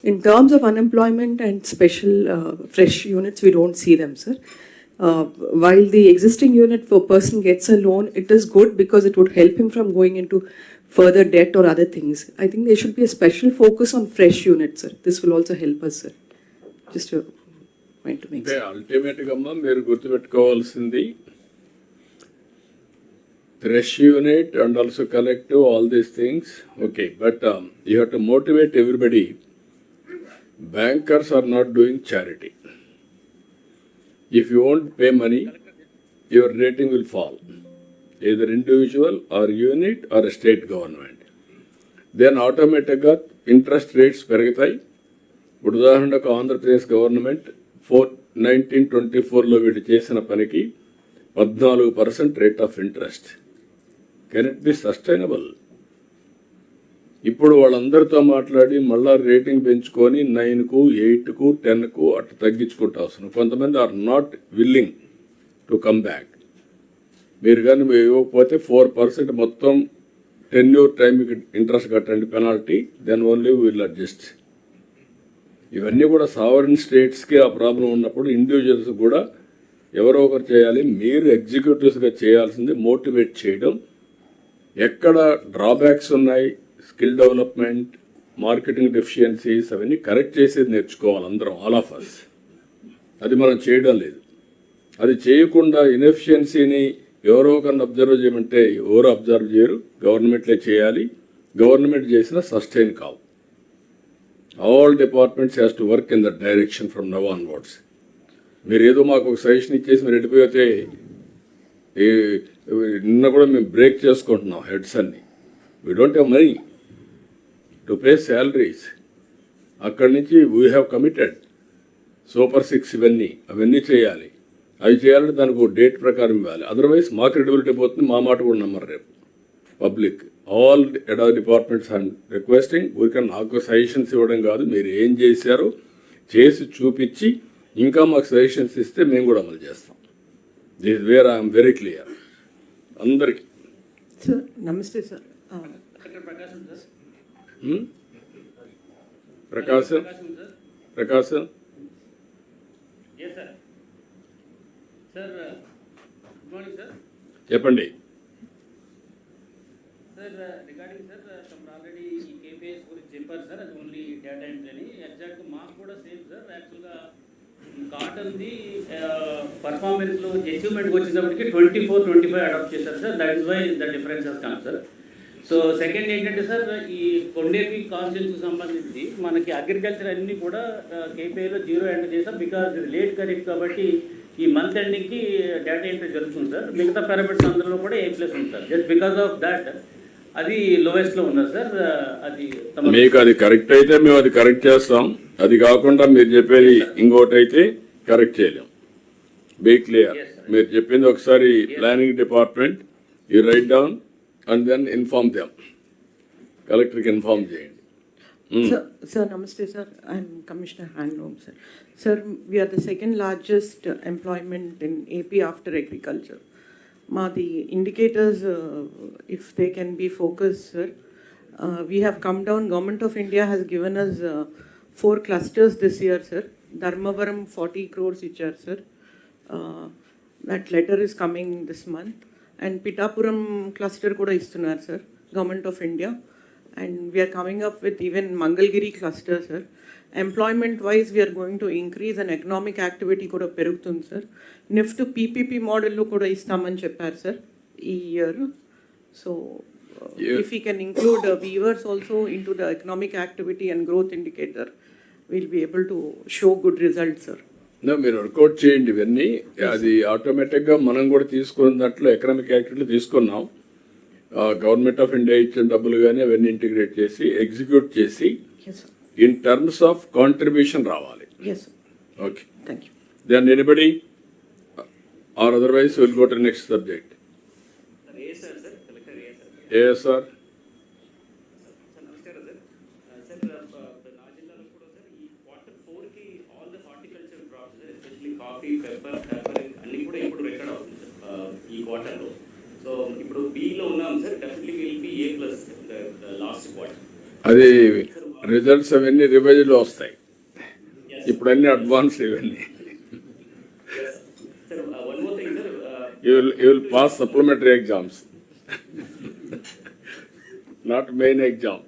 In terms of unemployment and special fresh units, we don't see them, sir. While the existing unit for person gets a loan, it is good because it would help him from going into further debt or other things. I think there should be a special focus on fresh units, sir. This will also help us, sir. Just a point to make. Ultimately, మీరు గుర్తుపెట్టుకోవాల్సింది fresh unit and also collective, all these things. Okay, but you have to motivate everybody. Bankers are not doing charity. If you won't pay money, your rating will fall, either individual or unit or a state government. Then automatically interest rates పెరుగుతాయి. ఇప్పుడు ఉదాహరణకు Andhra Pradesh government 1924లో వీటి చేసిన పనికి 14% rate of interest. Can it be sustainable? ఇప్పుడు వాళ్ళందరితో మాట్లాడి మళ్ళా రేటింగ్ పెంచుకొని 9కు 8కు 10కు అట్లా తగ్గించుకుంటూ వస్తున్నాం. కొంతమంది are not willing to come back. మీరు కానీ ఇవ్వకపోతే 4% మొత్తం టెన్యూర్ టైంకి ఇంట్రెస్ట్ కట్టండి penalty, then only will adjust. ఇవన్నీ కూడా సావరెన్ స్టేట్స్కి ఆ ప్రాబ్లం ఉన్నప్పుడు ఇండివిజువల్స్ కూడా ఎవరో ఒకరు చేయాలి. మీరు ఎగ్జిక్యూటివ్స్గా చేయాల్సింది మోటివేట్ చేయడం. ఎక్కడ డ్రాబ్యాక్స్ ఉన్నాయి, స్కిల్ డెవలప్మెంట్, మార్కెటింగ్ డెఫిషియన్సీస్, అవన్నీ కరెక్ట్ చేసేది నేర్చుకోవాలి అందరం, ఆల్ ఆఫ్ అస్. అది మనం చేయడం లేదు. అది చేయకుండా ఇన్ఎఫిషియన్సీని ఎవరో ఒకరిని అబ్జర్వ్ చేయమంటే ఎవరు అబ్జర్వ్ చేయరు, గవర్నమెంట్లే చేయాలి. గవర్నమెంట్ చేసిన సస్టైన్ కావు. All departments has to work in that direction from now onwards. మీరు ఏదో మాకు ఒక సజెషన్ ఇచ్చేసి మీరు వెళ్ళిపోతే, నిన్న కూడా మేము బ్రేక్ చేసుకుంటున్నాం హెడ్స్ అన్ని. We don't have money to pay salaries. అక్కడి నుంచి వీ హ్యావ్ కమిటెడ్ సూపర్ 6 అవన్నీ చేయాలి. అవి చేయాలంటే దానికి ఒక డేట్ ప్రకారం ఇవ్వాలి. అదర్వైజ్ మా క్రెడిబిలిటీ పోతుంది, మా మాట కూడా నమ్మరు రేపు public. All departments and requesting, ఊరికన్నా నాకు సజెషన్స్ ఇవ్వడం కాదు, మీరు ఏం చేశారో చేసి చూపించి ఇంకా మాకు సజెషన్స్ ఇస్తే మేము కూడా అమలు చేస్తాం. This is where I'm very clear అందరికీ. సార్ నమస్తే సార్. ప్రకాశం చెప్పండి. సార్ రిగార్డింగ్ సార్ తమరు ఆల్రెడీ ఈ కేపీఎస్ గురించి చెప్పారు సార్, అది ఓన్లీ డేటా ఎంట్రీ అని. ఎగ్జాక్ట్గా మాకు కూడా సేమ్ సార్. యాక్చువల్గా కాటన్ది పర్ఫార్మెన్స్లో అచీవ్మెంట్కి వచ్చేటప్పటికి 24-25 అడాప్ట్ చేశారు sir. That is why the difference has come sir. So second ఏంటంటే సార్, ఈ కొండేపి కాన్స్టిట్యూన్సీకి సంబంధించి మనకి అగ్రికల్చర్ అన్నీ కూడా కేపీఐలో 0 ఎంటర్ చేసాం. బికాజ్ ఇది లేట్ ఖరీఫ్ కాబట్టి ఈ మంత్ ఎండింగ్కి డేటా ఎంట్రీ జరుగుతుంది సార్. మిగతా పారామీటర్స్ అందరిలో కూడా A+ ఉంది sir. Just because of that అది లోయెస్ట్లో ఉన్నది సార్. అది మీకు అది కరెక్ట్ అయితే మేము అది కరెక్ట్ చేస్తాం. అది కాకుండా మీరు చెప్పేది ఇంకోటి అయితే కరెక్ట్ చేయలేం. Be clear. మీరు చెప్పింది ఒకసారి planning department you write down and then inform them. కలెక్టర్కి ఇన్ఫార్మ్ చేయండి. Sir, namaste sir. I'm Commissioner Handloom sir. Sir, we are the second largest employment in AP after agriculture. The indicators, if they can be focused, sir, we have come down. Government of India has given us 4 clusters this year, sir. Dharmavaram 40 crores ichar, sir. That letter is coming this month. And Pitapuram cluster kuda istunar, sir. Government of India. And we are coming up with even Mangalgiri cluster, sir. Employment wise, we are going to increase and economic activity kuda perugutundi, sir. NIFT PPP model lo kuda istamani chepparu, sir, ee year. So if we can include weavers also into the economic activity and growth indicator, we'll be able to show good results, sir. మీరు work out చేయండి ఇవన్నీ. అది ఆటోమేటిక్గా మనం కూడా తీసుకున్న దాంట్లో economic activity తీసుకున్నాం. గవర్నమెంట్ ఆఫ్ ఇండియా ఇచ్చిన డబ్బులు కానీ అవన్నీ ఇంటిగ్రేట్ చేసి ఎగ్జిక్యూట్ చేసి ఇన్ టర్మ్స్ ఆఫ్ కాంట్రిబ్యూషన్ రావాలి. Okay, thank you. Then anybody are otherwise will go to next subject. ASR ఈ క్వార్టర్లో. సో ఇప్పుడు బిలో ఉన్నాం sir. Definitely will be A+ last quarter. అది రిజల్ట్స్ అవన్నీ రివైజ్లో వస్తాయి. ఇప్పుడు అన్ని అడ్వాన్స్ ఇవన్నీ. Sir, one more thing, sir. You will pass supplementary exams, not main exam.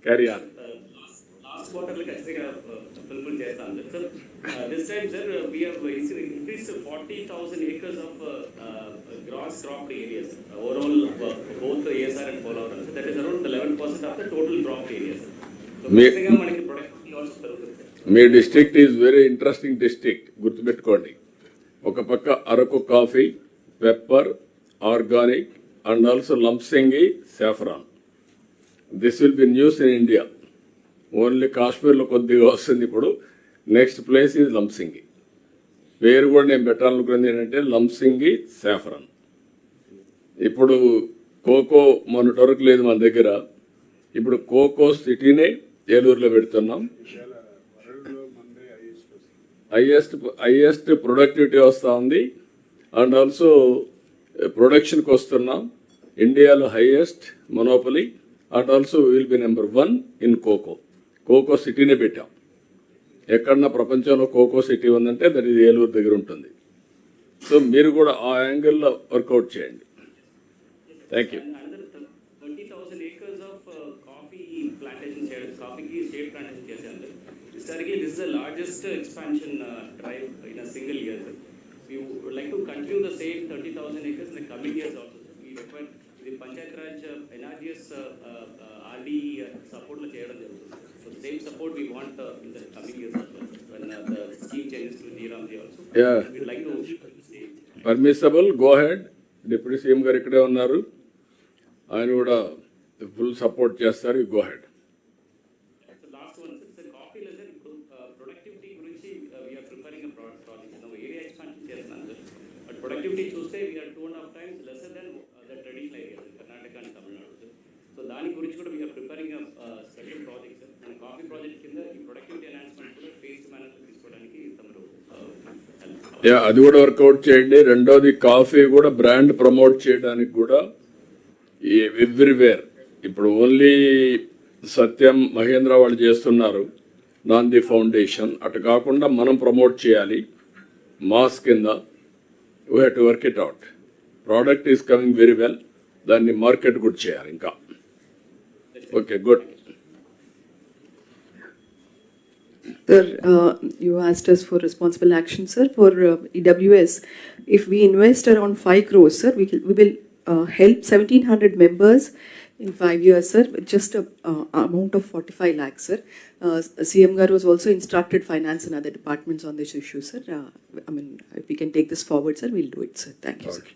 Carry on. Last quarter, like ఖచ్చితంగా fulfill చేస్తాం sir. This time, sir, we have increased 40,000 acres of gross cropped areas. Overall, both ASR and Polavaram. So that is around 11% of the total cropped areas. So ఖచ్చితంగా మనకి productivity also పెరుగుతుంది sir. మీ district is very interesting district, గుర్తుపెట్టుకోండి. ఒక పక్క Araku coffee, pepper, organic and also Lambasingi, saffron. This will be news in India. Only కాశ్మీర్లో కొద్దిగా వస్తుంది ఇప్పుడు. Next place is Lambasingi. పేరు కూడా నేను పెట్టాలనుకున్నది ఏంటంటే లంప్సింగి సాఫ్రాన్. ఇప్పుడు కోకో మొన్నటి వరకు లేదు మన దగ్గర. ఇప్పుడు కోకో సిటీనే ఏలూరులో పెడుతున్నాం. హైయెస్ట్ ప్రొడక్టివిటీ వస్తూ ఉంది అండ్ ఆల్సో ప్రొడక్షన్కి వస్తున్నాం. ఇండియాలో highest monopoly and also will be number 1 in cocoa. Cocoa సిటీనే పెట్టాం. ఎక్కడన్నా ప్రపంచంలో కోకో సిటీ ఉందంటే దట్ ఇది ఏలూరు దగ్గర ఉంటుంది. సో మీరు కూడా ఆ యాంగిల్లో వర్కౌట్ చేయండి. Thank you. Another 30,000 acres of coffee plantation shade, coffee shade plantation చేశారు. Historically, this is the largest expansion drive in a single year. We would like to continue the same 30,000 acres in the coming years also. We require the Panchayat Raj NRGS RD support లో చేయడం జరుగుతుంది. So the same support we want in the coming years as well. When the scheme changes to G-Ramji also. Yeah. We would like to stay. Permissible, go head. Deputy CM గారు ఇక్కడే ఉన్నారు, ఆయన కూడా full support చేస్తారు. Go head. So last one, sir, coffee leather productivity గురించి we are preparing a project. Now area expansion చేస్తున్నాం sir. But productivity చూస్తే we are 2.5 times lesser than the traditional areas in Karnataka and Tamil Nadu sir. So దాని గురించి కూడా we are preparing a special project sir. మన coffee project కింద ఈ productivity enhancement కూడా phase management తీసుకోవడానికి తమరు యా, అది కూడా వర్కౌట్ చేయండి. రెండోది కాఫీ కూడా బ్రాండ్ ప్రమోట్ చేయడానికి కూడా ఎవ్రీవేర్. ఇప్పుడు ఓన్లీ సత్యం, మహేంద్ర వాళ్ళు చేస్తున్నారు, నాంది ఫౌండేషన్. అటు కాకుండా మనం ప్రమోట్ చేయాలి మాస్ కింద. We have to work it out. Product is coming very well, దాన్ని మార్కెట్ కూడా చేయాలి ఇంకా. Okay, good. Sir, you asked us for responsible action, sir. For EWS, if we invest around 5 crores, sir, we will help 1,700 members in 5 years, sir, with just a amount of 45 lakhs, sir. CM Garu was also instructed finance and other departments on this issue, sir. I mean, if we can take this forward, sir, we'll do it, sir. Thank you, sir.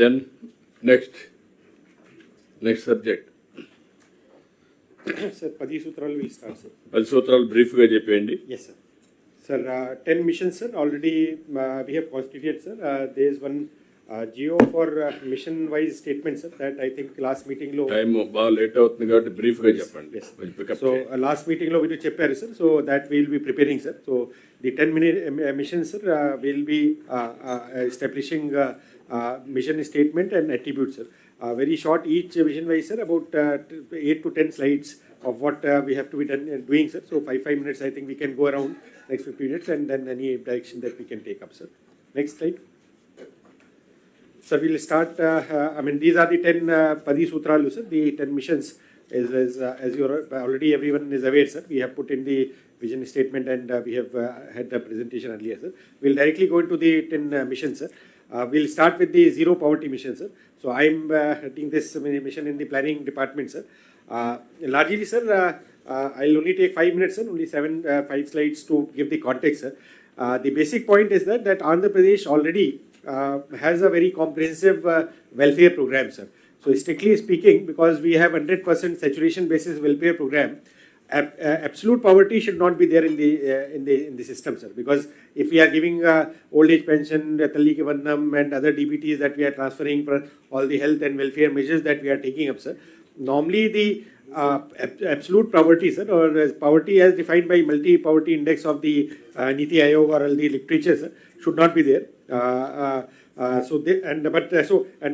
Then next subject. Sir, 10 Sutralu will start, sir. 10 సూత్రాలు బ్రీఫ్గా చెప్పేయండి. Yes, sir. Sir, 10 missions, sir. Already we have constituted, sir. There is one GO for mission-wise statement, sir. That I think last meeting lo. Time బాగా late అవుతుంది కాబట్టి బ్రీఫ్గా చెప్పండి. Yes. Pickup So last meeting lo we చెప్పారు, sir. So that we will be preparing, sir. So the 10-minute missions, sir, will be establishing mission statement and attributes, sir. Very short each vision-wise, sir. About 8 to 10 slides of what we have to be doing, sir. So 5 minutes, I think we can go around next 50 minutes and then any direction that we can take up, sir. Next slide. Sir, we'll start. I mean, these are the 10 Padi Sutralu, sir. The 10 missions is as you already everyone is aware, sir. We have put in the vision statement and we have had the presentation earlier, sir. We'll directly go into the 10 missions, sir. We'll start with the zero poverty mission, sir. So I'm heading this mission in the planning department, sir. Largely, sir, I'll only take 5 minutes, sir. Only 5 slides to give the context, sir. The basic point is that Andhra Pradesh already has a very comprehensive welfare program, sir. So strictly speaking, because we have 100% saturation basis welfare program, absolute poverty should not be there in the system, sir. Because if we are giving old age pension, Talli Ke Vandam and other DBTs that we are transferring for all the health and welfare measures that we are taking up, sir, normally the absolute poverty, sir, or poverty as defined by multi-poverty index of the Niti Aayog or the literature, sir, should not be there. So they, and